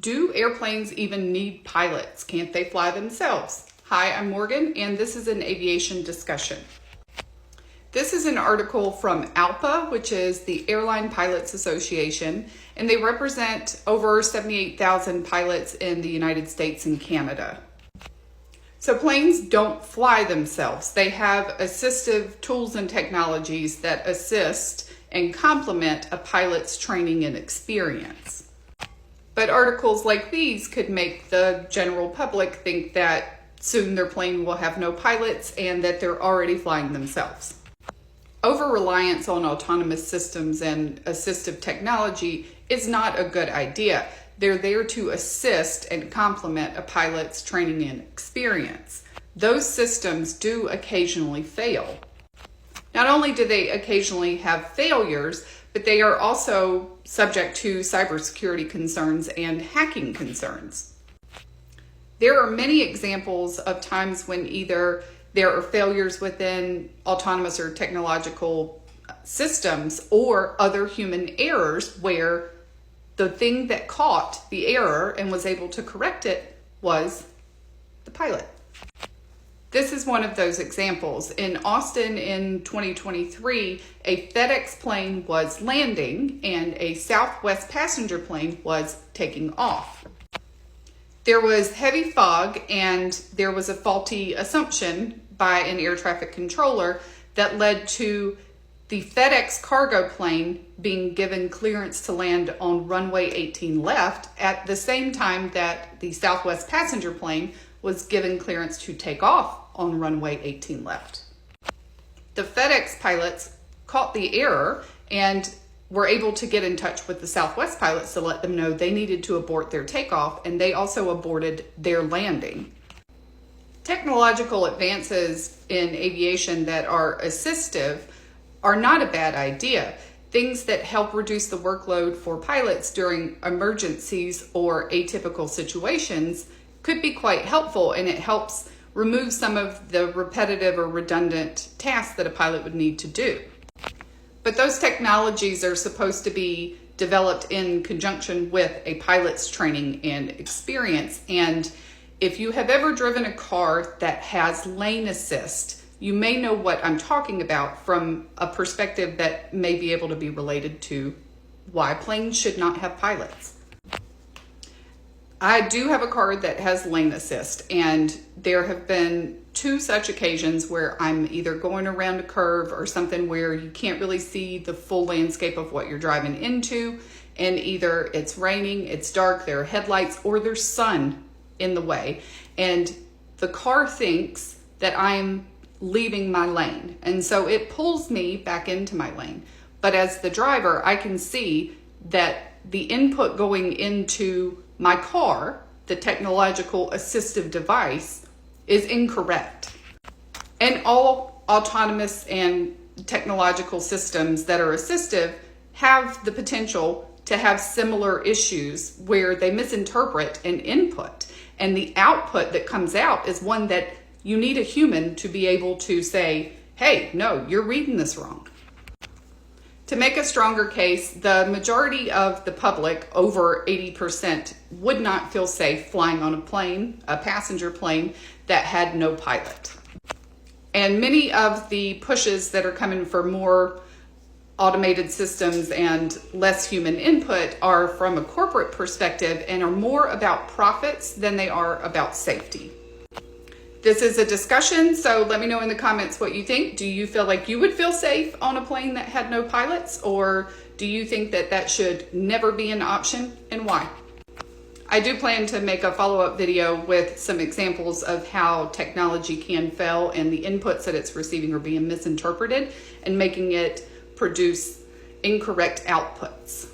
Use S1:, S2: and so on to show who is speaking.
S1: Do airplanes even need pilots? Can't they fly themselves? Hi, I'm Morgan, and this is an aviation discussion. This is an article from ALPA, which is the Airline Pilots Association, and they represent over 78,000 pilots in the United States and Canada. So planes don't fly themselves. They have assistive tools and technologies that assist and complement a pilot's training and experience. But articles like these could make the general public think that soon their plane will have no pilots and that they're already flying themselves. Over-reliance on autonomous systems and assistive technology is not a good idea. They're there to assist and complement a pilot's training and experience. Those systems do occasionally fail. Not only do they occasionally have failures, but they are also subject to cybersecurity concerns and hacking concerns. There are many examples of times when either there are failures within autonomous or technological systems or other human errors where the thing that caught the error and was able to correct it was the pilot. This is one of those examples. In Austin in 2023, a FedEx plane was landing and a Southwest passenger plane was taking off. There was heavy fog and there was a faulty assumption by an air traffic controller that led to the FedEx cargo plane being given clearance to land on runway 18 left at the same time that the Southwest passenger plane was given clearance to take off on runway 18 left. The FedEx pilots caught the error and were able to get in touch with the Southwest pilots to let them know they needed to abort their takeoff, and they also aborted their landing. Technological advances in aviation that are assistive are not a bad idea. Things that help reduce the workload for pilots during emergencies or atypical situations could be quite helpful, and it helps remove some of the repetitive or redundant tasks that a pilot would need to do. But those technologies are supposed to be developed in conjunction with a pilot's training and experience. And if you have ever driven a car that has lane assist, you may know what I'm talking about from a perspective that may be able to be related to why planes should not have pilots. I do have a car that has lane assist, and there have been two such occasions where I'm either going around a curve or something where you can't really see the full landscape of what you're driving into, and either it's raining, it's dark, there are headlights, or there's sun in the way, and the car thinks that I'm leaving my lane, and so it pulls me back into my lane. But as the driver, I can see that the input going into my car, the technological assistive device, is incorrect. And all autonomous and technological systems that are assistive have the potential to have similar issues where they misinterpret an input, and the output that comes out is one that you need a human to be able to say, hey, no, you're reading this wrong. To make a stronger case, the majority of the public, over 80%, would not feel safe flying on a plane, a passenger plane, that had no pilot. And many of the pushes that are coming for more automated systems and less human input are from a corporate perspective and are more about profits than they are about safety. This is a discussion, so let me know in the comments what you think. Do you feel like you would feel safe on a plane that had no pilots, or do you think that that should never be an option, and why? I do plan to make a follow-up video with some examples of how technology can fail and the inputs that it's receiving are being misinterpreted and making it produce incorrect outputs.